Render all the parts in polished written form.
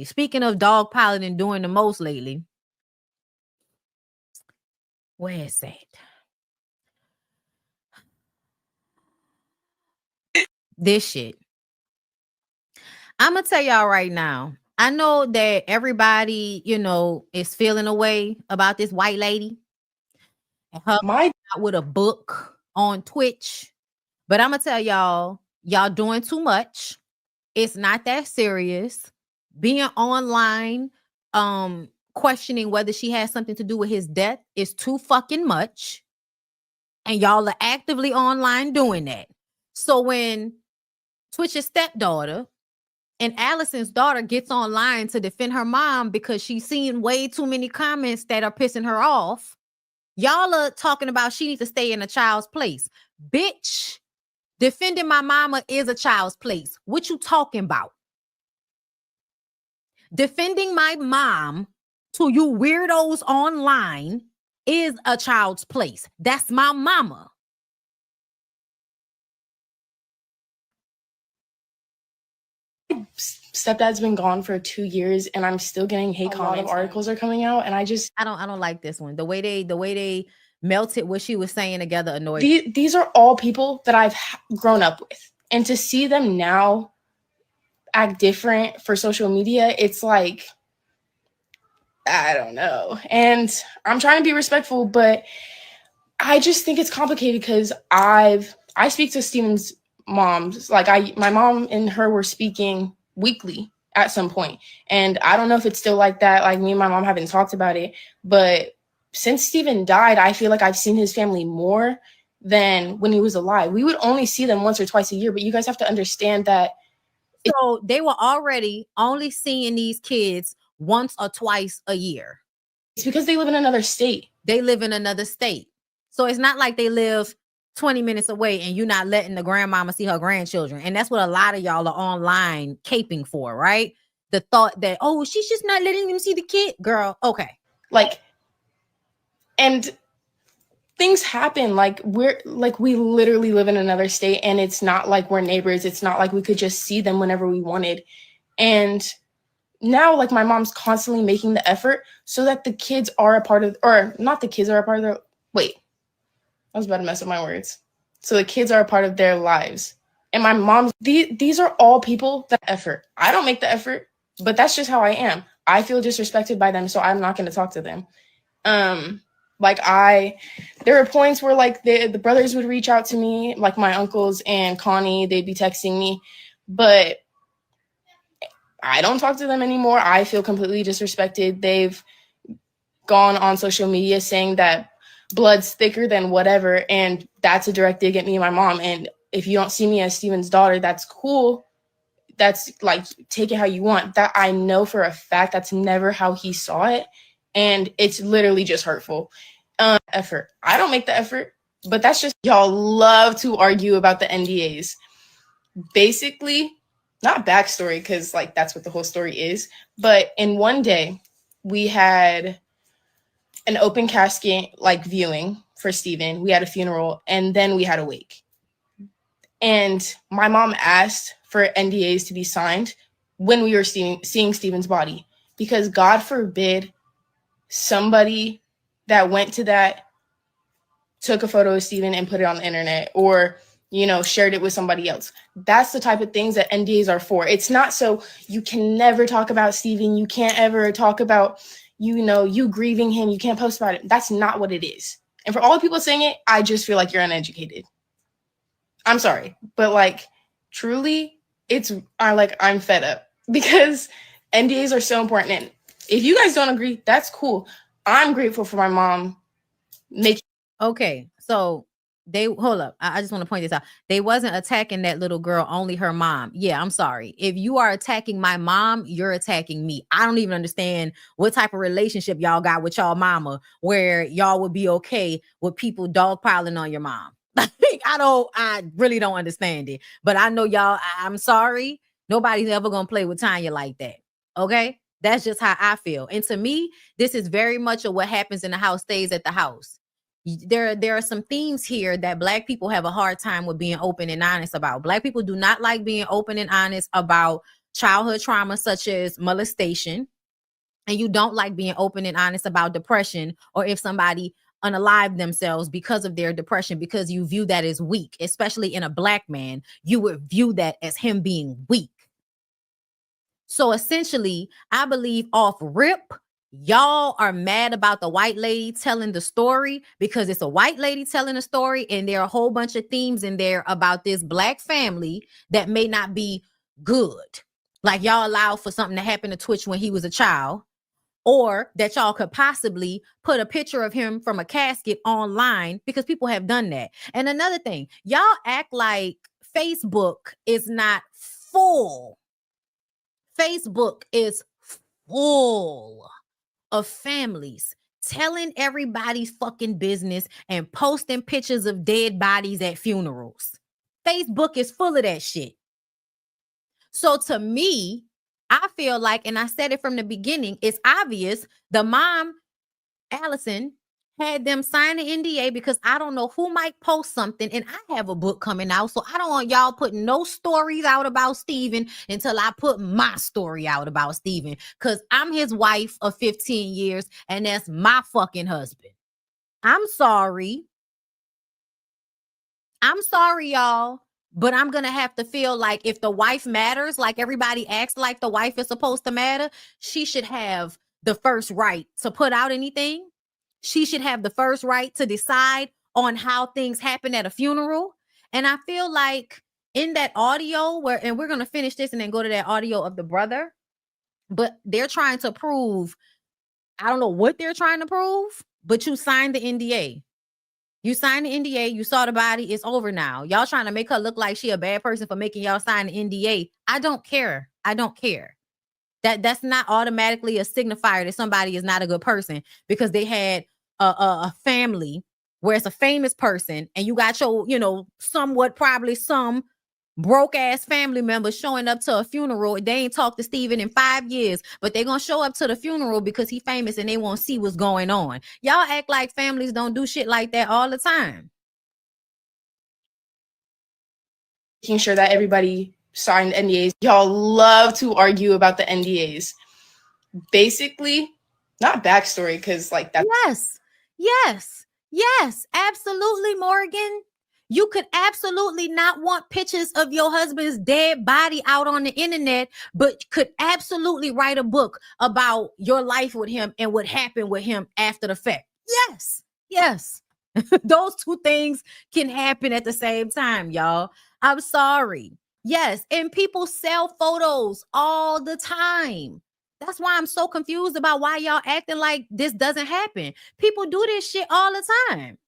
Speaking of dog piling and doing the most lately, where is that? This shit. I'm gonna tell y'all right now. I know that everybody, is feeling a way about this white lady and her out with a book on Twitch. But I'm gonna tell y'all doing too much. It's not that serious. Being online, questioning whether she has something to do with his death is too fucking much. And y'all are actively online doing that. So when Twitch's stepdaughter and Allison's daughter gets online to defend her mom because she's seen way too many comments that are pissing her off, y'all are talking about she needs to stay in a child's place. Bitch, defending my mama is a child's place. What you talking about? Defending my mom to you weirdos online is a child's place. That's my mama. Stepdad's been gone for 2 years and I'm still getting hate comments. A lot of articles are coming out and I don't like this one. The way they melted what she was saying together annoyed me. These are all people that I've grown up with. And to see them now act different for social media, it's like, I don't know. And I'm trying to be respectful, but I just think it's complicated because I speak to Steven's moms. Like my mom and her were speaking weekly at some point. And I don't know if it's still like that. Like me and my mom haven't talked about it, but since Steven died, I feel like I've seen his family more than when he was alive. We would only see them once or twice a year, but you guys have to understand that. So they were already only seeing these kids once or twice a year. It's because they live in another state. They live in another state. So it's not like they live 20 minutes away and you're not letting the grandmama see her grandchildren. And that's what a lot of y'all are online caping for, right? The thought that, oh, she's just not letting them see the kid. Girl, okay. And things happen. We literally live in another state and it's not like we're neighbors. It's not like we could just see them whenever we wanted. And now, like, my mom's constantly making the effort so that the kids are a part of, or not the kids are a part of their, wait, I was about to mess up my words. So the kids are a part of their lives. And my mom's, these are all people that effort. I don't make the effort, but that's just how I am. I feel disrespected by them, so I'm not going to talk to them. There were points where like the brothers would reach out to me, like my uncles and Connie, they'd be texting me, but I don't talk to them anymore. I feel completely disrespected. They've gone on social media saying that blood's thicker than whatever, and that's a direct dig at me and my mom. And if you don't see me as Steven's daughter, that's cool. That's like, take it how you want. That I know for a fact that's never how he saw it, and it's literally just hurtful. Effort. I don't make the effort, but that's just, y'all love to argue about the NDAs. Basically, not backstory, because like that's what the whole story is, but in one day we had an open casket like viewing for Steven. We had a funeral and then we had a wake. And my mom asked for NDAs to be signed when we were seeing Steven's body, because God forbid somebody that went to that took a photo of Steven and put it on the internet, or shared it with somebody else. That's the type of things that NDAs are for. It's not so you can never talk about Steven. You can't ever talk about, you grieving him. You can't post about it. That's not what it is. And for all the people saying it, I just feel like you're uneducated. I'm sorry, but like truly, I'm fed up because NDAs are so important. And if you guys don't agree, that's cool. I'm grateful for my mom making. Okay, so hold up. I just want to point this out. They wasn't attacking that little girl, only her mom. Yeah, I'm sorry. If you are attacking my mom, you're attacking me. I don't even understand what type of relationship y'all got with y'all mama where y'all would be okay with people dogpiling on your mom. I really don't understand it. But I know y'all, I'm sorry. Nobody's ever going to play with Tanya like that. Okay? That's just how I feel. And to me, this is very much of what happens in the house stays at the house. There are some themes here that Black people have a hard time with being open and honest about. Black people do not like being open and honest about childhood trauma such as molestation, and you don't like being open and honest about depression, or if somebody unalived themselves because of their depression, because you view that as weak, especially in a Black man, you would view that as him being weak. So essentially, I believe off rip, y'all are mad about the white lady telling the story because it's a white lady telling a story, and there are a whole bunch of themes in there about this Black family that may not be good. Like y'all allow for something to happen to Twitch when he was a child, or that y'all could possibly put a picture of him from a casket online, because people have done that. And another thing, y'all act like Facebook is not full. Facebook is full of families telling everybody's fucking business and posting pictures of dead bodies at funerals. Facebook is full of that shit. So to me, I feel like, and I said it from the beginning, it's obvious the mom, Allison, had them sign an NDA because I don't know who might post something, and I have a book coming out, so I don't want y'all putting no stories out about Steven until I put my story out about Steven, because I'm his wife of 15 years, and that's my fucking husband. I'm sorry, y'all, but I'm gonna have to feel like if the wife matters, like everybody acts like the wife is supposed to matter, she should have the first right to put out anything. She should have the first right to decide on how things happen at a funeral. And I feel like in that audio and we're going to finish this and then go to that audio of the brother, but they're trying to prove, I don't know what they're trying to prove, but you signed the NDA. You signed the NDA. You saw the body. It's over now. Y'all trying to make her look like she a bad person for making y'all sign the NDA. I don't care. That's not automatically a signifier that somebody is not a good person because they had a family where it's a famous person and you got your, somewhat probably some broke ass family members showing up to a funeral. They ain't talked to Steven in 5 years, but they're going to show up to the funeral because he famous and they want to see what's going on. Y'all act like families don't do shit like that all the time. Making sure that everybody signed NDAs. Y'all love to argue about the NDAs. Basically, not backstory, because like that's yes, absolutely, Morgan. You could absolutely not want pictures of your husband's dead body out on the internet, but could absolutely write a book about your life with him and what happened with him after the fact. Yes. Those two things can happen at the same time, y'all. I'm sorry. Yes, and people sell photos all the time. That's why I'm so confused about why y'all acting like this doesn't happen. People do this shit all the time.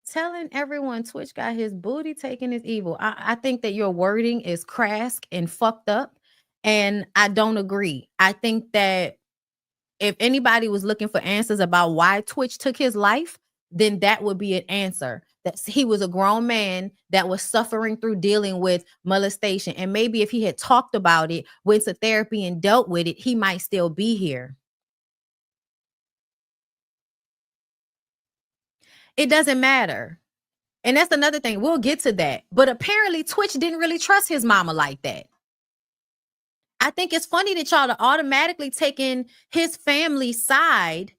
Telling everyone Twitch got his booty taken is evil. I think that your wording is crass and fucked up, and I don't agree. I think that if anybody was looking for answers about why Twitch took his life, then that would be an answer. That he was a grown man that was suffering through dealing with molestation. And maybe if he had talked about it, went to therapy and dealt with it, he might still be here. It doesn't matter. And that's another thing. We'll get to that. But apparently Twitch didn't really trust his mama like that. I think it's funny that y'all are automatically taking his family's side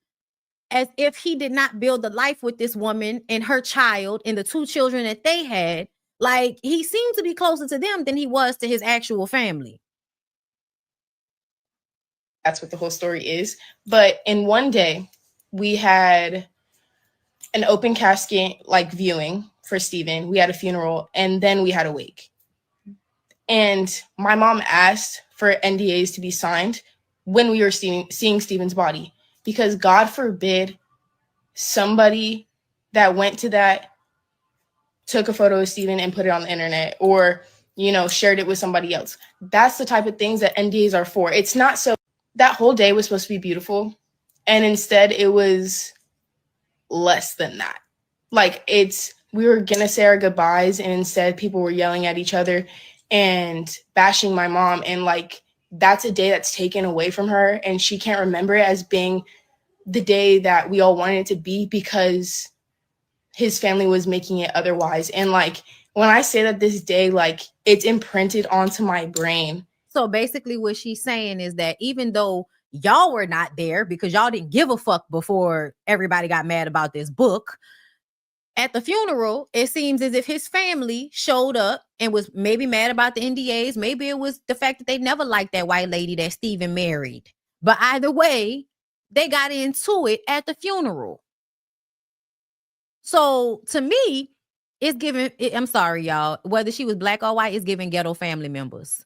as if he did not build a life with this woman and her child and the two children that they had. Like, he seemed to be closer to them than he was to his actual family. That's what the whole story is. But in one day, we had an open casket like viewing for Steven. We had a funeral, and then we had a wake. And my mom asked for NDAs to be signed when we were seeing Steven's body, because God forbid somebody that went to that took a photo of Steven and put it on the internet, or, shared it with somebody else. That's the type of things that NDAs are for. It's not so. That whole day was supposed to be beautiful, and instead it was less than that. Like, we were gonna say our goodbyes, and instead people were yelling at each other and bashing my mom, and like, that's a day that's taken away from her, and she can't remember it as being the day that we all wanted it to be because his family was making it otherwise. And like, when I say that this day, like, it's imprinted onto my brain. So basically what she's saying is that even though y'all were not there because y'all didn't give a fuck before everybody got mad about this book, at the funeral, it seems as if his family showed up and was maybe mad about the NDAs. Maybe it was the fact that they never liked that white lady that Steven married. But either way, they got into it at the funeral. So to me, it's giving, I'm sorry, y'all, whether she was black or white, it's giving ghetto family members.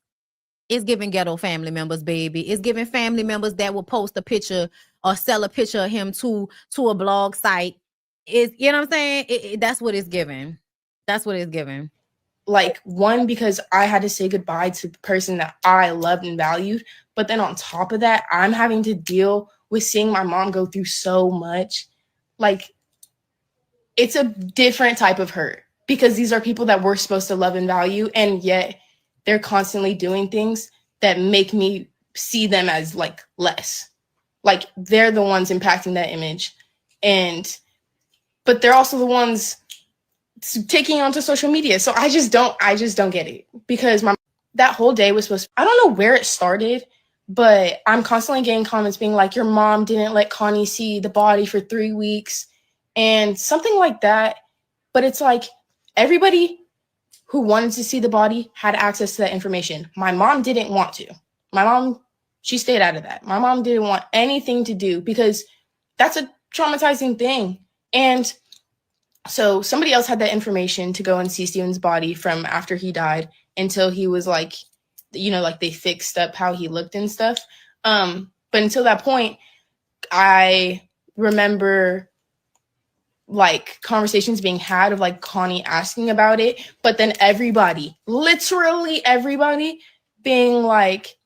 It's giving ghetto family members, baby. It's giving family members that will post a picture or sell a picture of him to a blog site. Is, you know what I'm saying? That's what it's giving. That's what it's giving. Like, one, because I had to say goodbye to the person that I loved and valued. But then on top of that, I'm having to deal with seeing my mom go through so much. Like, it's a different type of hurt because these are people that we're supposed to love and value. And yet they're constantly doing things that make me see them as like less. Like, they're the ones impacting that image. But they're also the ones taking onto social media. So I just don't get it, because that whole day was supposed to, I don't know where it started, but I'm constantly getting comments being like, your mom didn't let Connie see the body for 3 weeks and something like that. But it's like, everybody who wanted to see the body had access to that information. My mom didn't want to. My mom, she stayed out of that. My mom didn't want anything to do because that's a traumatizing thing. And so somebody else had that information to go and see Steven's body from after he died until he was like, you know, like they fixed up how he looked and stuff. But until that point, I remember like conversations being had of like Connie asking about it, but then everybody, literally everybody, being like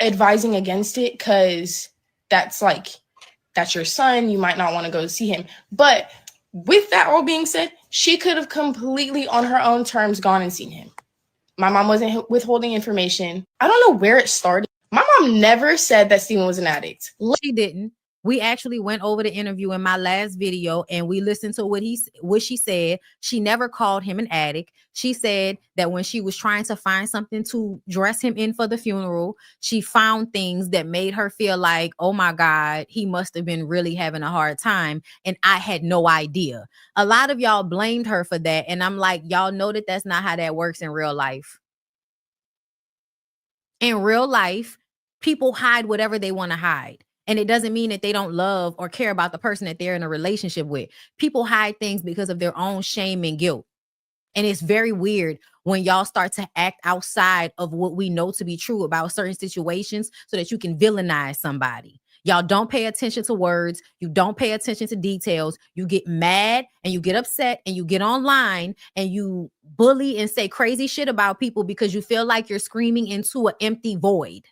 advising against it because that's your son, you might not want to go see him. But with that all being said, she could have completely on her own terms gone and seen him. My mom wasn't withholding information. I don't know where it started. My mom never said that Steven was an addict. She didn't. We actually went over the interview in my last video and we listened to what she said. She never called him an addict. She said that when she was trying to find something to dress him in for the funeral, she found things that made her feel like, oh my God, he must have been really having a hard time. And I had no idea. A lot of y'all blamed her for that. And I'm like, y'all know that that's not how that works in real life. In real life, people hide whatever they want to hide. And it doesn't mean that they don't love or care about the person that they're in a relationship with. People hide things because of their own shame and guilt. And it's very weird when y'all start to act outside of what we know to be true about certain situations so that you can villainize somebody. Y'all don't pay attention to words. You don't pay attention to details. You get mad and you get upset and you get online and you bully and say crazy shit about people because you feel like you're screaming into an empty void.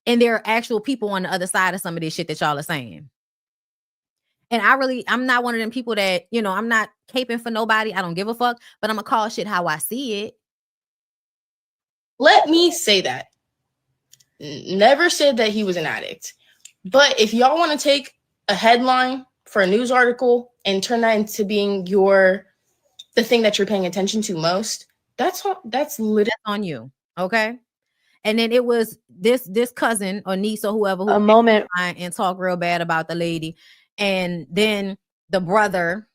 And there are actual people on the other side of some of this shit that y'all are saying. And I'm not one of them people that, you know, I'm not caping for nobody. I don't give a fuck, but I'm gonna call shit how I see it. Let me say that. Never said that he was an addict. But if y'all want to take a headline for a news article and turn that into being the thing that you're paying attention to most, that's literally on you. Okay. And then it was this cousin or niece or whoever who a moment and talk real bad about the lady. And then the brother,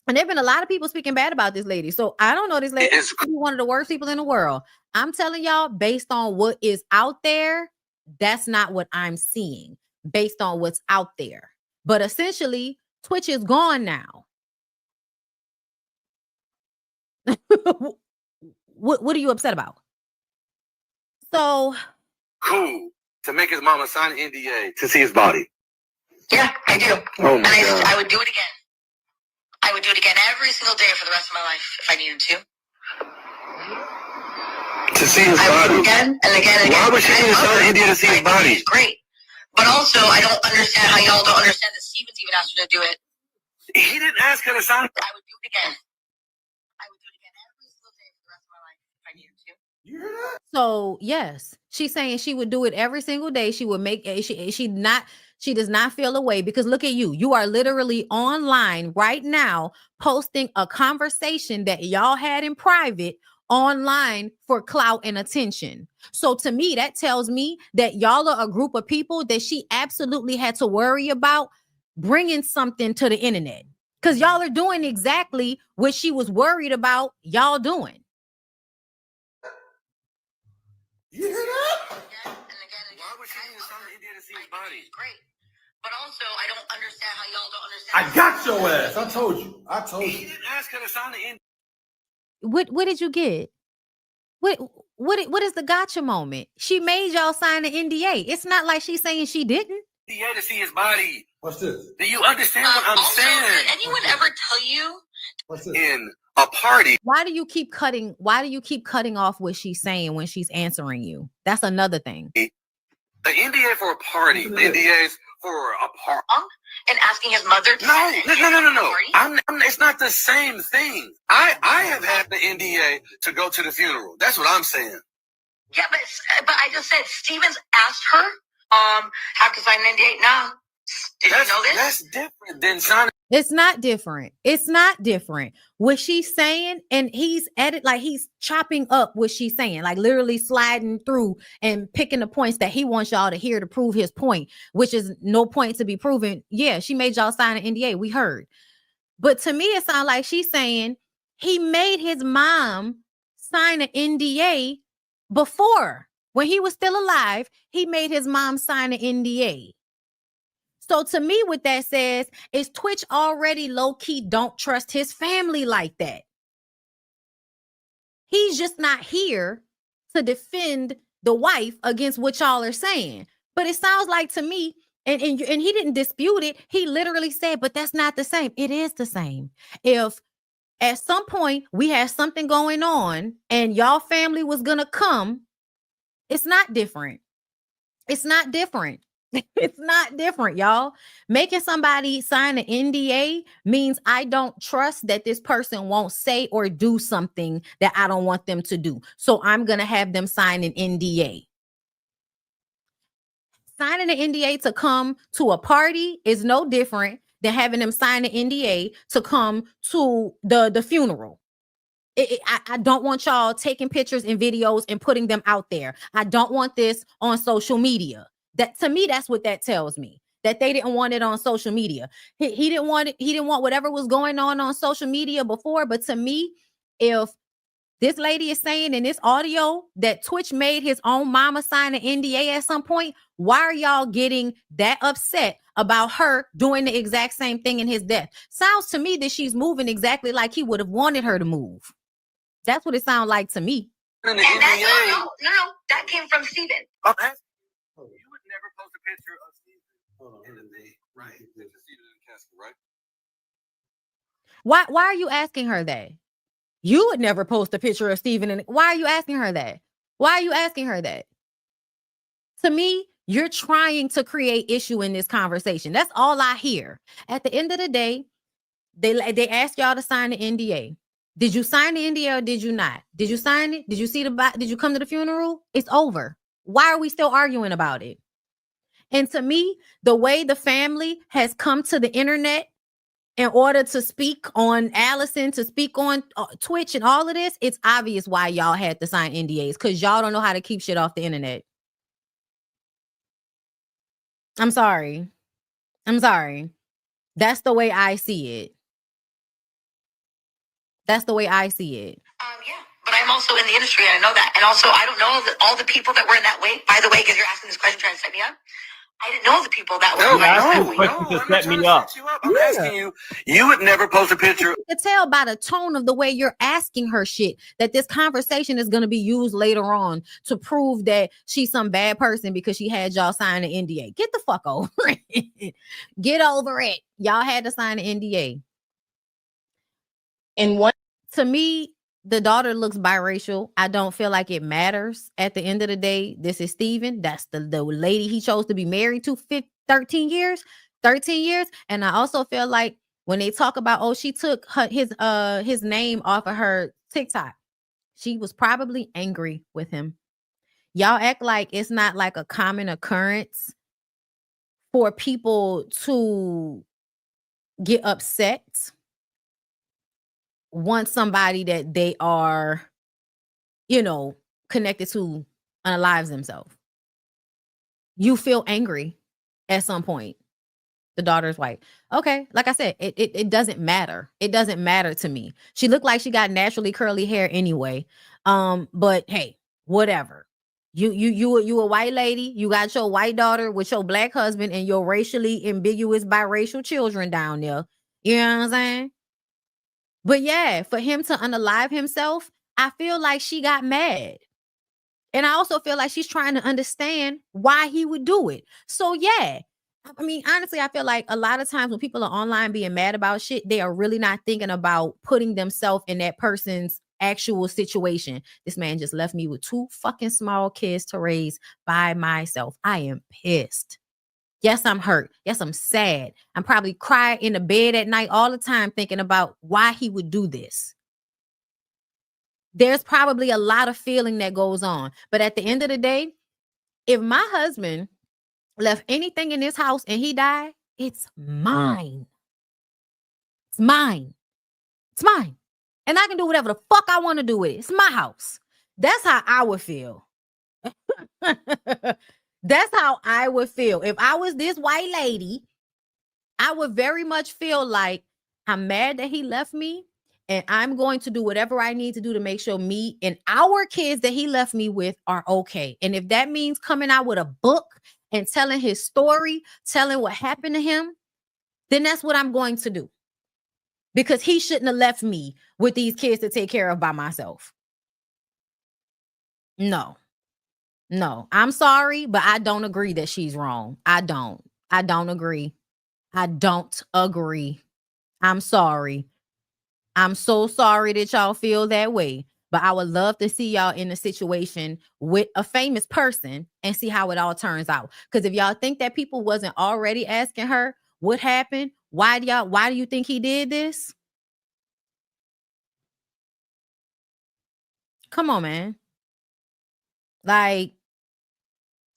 and there have been a lot of people speaking bad about this lady. So I don't know, this lady is one of the worst people in the world. I'm telling y'all, based on what is out there, that's not what I'm seeing based on what's out there. But essentially, Twitch is gone now. What are you upset about? So cool to make his mama sign an NDA to see his body. Yeah, I do. Oh my God. I would do it again. I would do it again every single day for the rest of my life if I needed to. To see his I body. would again and again and again. Why would she need to sign an NDA to see his body? It's great. But also, I don't understand how y'all don't understand that Stevens even asked her to do it. He didn't ask her to sign. I would do it again. I would do it again every single day for the rest of my life if I needed to. You heard that? So yes, she's saying she would do it every single day. She would make she does not feel away because look at you. You are literally online right now posting a conversation that y'all had in private online for clout and attention. So to me, that tells me that y'all are a group of people that she absolutely had to worry about bringing something to the internet because y'all are doing exactly what she was worried about y'all doing. You hear that? Again and again and again. Why would she need to sign an NDA to see his body? Great. But also, I don't understand how y'all don't understand. I got your ass. I told you. I told He you. didn't ask her to sign the NDA What did you get? What is the gotcha moment? She made y'all sign an NDA. It's not like she's saying she didn't. to see his body. What's this? Do you understand what I'm Also, saying? did anyone ever tell you? What's this? In a party, Why do you keep cutting off what she's saying when she's answering you? That's another thing. the NDA for a party, the Listen to this. NDAs for a party. And asking his mother to No. sign it? Party? It's not the same thing. I have had the NDA to go to the funeral. That's what I'm saying. Yeah, but I just said Stevens asked her, have to sign an NDA. Now, did you know this? That's different than signing. It's not different. It's not different. What she's saying, and he's he's chopping up what she's saying, like literally sliding through and picking the points that he wants y'all to hear to prove his point, which is no point to be proven. Yeah, she made y'all sign an NDA. We heard. But to me, it sounds like she's saying he made his mom sign an NDA before. When he was still alive, he made his mom sign an NDA. So to me, what that says is Twitch already low-key don't trust his family like that. He's just not here to defend the wife against what y'all are saying. But it sounds like to me, and he didn't dispute it. He literally said, but that's not the same. It is the same. If at some point we had something going on and y'all family was going to come, it's not different. It's not different. It's not different, y'all. Making somebody sign an NDA means I don't trust that this person won't say or do something that I don't want them to do. So I'm going to have them sign an NDA. Signing an NDA to come to a party is no different than having them sign an NDA to come to the funeral. I don't want y'all taking pictures and videos and putting them out there. I don't want this on social media. That to me, that's what that tells me. That they didn't want it on social media. He didn't want it. He didn't want whatever was going on social media before. But to me, if this lady is saying in this audio that Twitch made his own mama sign an NDA at some point, why are y'all getting that upset about her doing the exact same thing in his death? Sounds to me that she's moving exactly like he would have wanted her to move. That's what it sounds like to me. And that, no, that came from Steven. I'm asking you would never post a picture of Steven in the thing, right? It's Steven in the casket, right? Why are you asking her that? You would never post a picture of Steven. Why are you asking her that? Why are you asking her that? To me, you're trying to create issue in this conversation. That's all I hear. At the end of the day, they asked y'all to sign the NDA. Did you sign the NDA or did you not? Did you sign it? Did you see did you come to the funeral? It's over. Why are we still arguing about it? And to me, the way the family has come to the internet in order to speak on Allison, to speak on Twitch and all of this, it's obvious why y'all had to sign NDAs because y'all don't know how to keep shit off the internet. I'm sorry. That's the way I see it. That's the way I see it. Yeah, but I'm also in the industry and I know that. And also, I don't know all the people that were in that way. By the way, because you're asking this question trying to set me up. I didn't know the people that were in that way. Set me up. I'm asking you. You would never post a picture. You can tell by the tone of the way you're asking her shit that this conversation is going to be used later on to prove that she's some bad person because she had y'all sign an NDA. Get the fuck over it. Get over it. Y'all had to sign an NDA. And one, to me, the daughter looks biracial. I don't feel like it matters. At the end of the day, this is Steven. That's the lady he chose to be married to 13 years. And I also feel like when they talk about, she took his name off of her TikTok, she was probably angry with him. Y'all act like it's not like a common occurrence for people to get upset once somebody that they are, connected to unalives themselves. You feel angry at some point. The daughter's white. Okay, like I said, it doesn't matter. It doesn't matter to me. She looked like she got naturally curly hair anyway. But hey, whatever. You a white lady. You got your white daughter with your black husband and your racially ambiguous biracial children down there. You know what I'm saying? But yeah, for him to unalive himself, I feel like she got mad. And I also feel like she's trying to understand why he would do it. So yeah, I mean, honestly, I feel like a lot of times when people are online being mad about shit, they are really not thinking about putting themselves in that person's actual situation. This man just left me with 2 fucking small kids to raise by myself. I am pissed. Yes, I'm hurt. Yes, I'm sad. I'm probably crying in the bed at night all the time thinking about why he would do this. There's probably a lot of feeling that goes on. But at the end of the day, if my husband left anything in this house and he died, it's mine. It's mine. It's mine. And I can do whatever the fuck I want to do with it. It's my house. That's how I would feel. That's how I would feel. If I was this white lady, I would very much feel like I'm mad that he left me. And I'm going to do whatever I need to do to make sure me and our kids that he left me with are okay. And if that means coming out with a book and telling his story, telling what happened to him, then that's what I'm going to do. Because he shouldn't have left me with these kids to take care of by myself. No. I'm sorry, but I don't agree that she's wrong. I don't agree. I don't agree. I'm sorry. I'm so sorry that y'all feel that way, but I would love to see y'all in a situation with a famous person and see how it all turns out. Because if y'all think that people wasn't already asking her what happened, why do you think he did this? Come on, man. Like,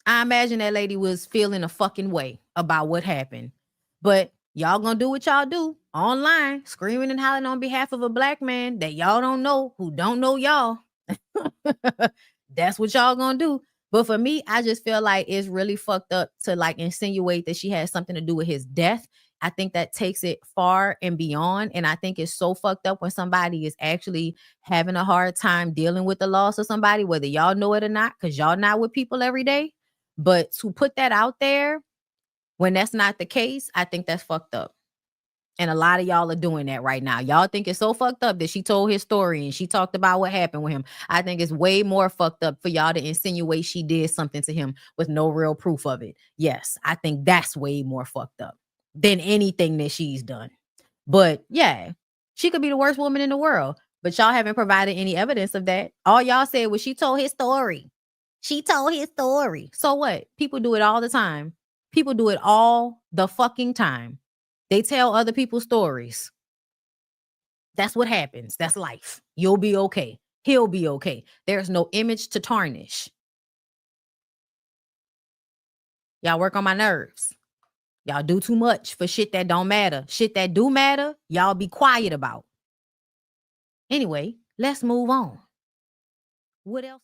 I imagine that lady was feeling a fucking way about what happened, but y'all gonna do what y'all do online, screaming and hollering on behalf of a black man that y'all don't know, who don't know y'all. That's what y'all gonna do. But for me, I just feel like it's really fucked up to like insinuate that she has something to do with his death. I think that takes it far and beyond. And I think it's so fucked up when somebody is actually having a hard time dealing with the loss of somebody, whether y'all know it or not, because y'all not with people every day. But to put that out there when that's not the case, I think that's fucked up. And a lot of y'all are doing that right now. Y'all think it's so fucked up that she told his story and she talked about what happened with him. I think it's way more fucked up for y'all to insinuate she did something to him with no real proof of it. Yes, I think that's way more fucked up than anything that she's done. But yeah, she could be the worst woman in the world. But y'all haven't provided any evidence of that. All y'all said was she told his story. She told his story. So what? People do it all the time. People do it all the fucking time. They tell other people's stories. That's what happens. That's life. You'll be okay. He'll be okay. There's no image to tarnish. Y'all work on my nerves. Y'all do too much for shit that don't matter. Shit that do matter, y'all be quiet about. Anyway, let's move on. What else?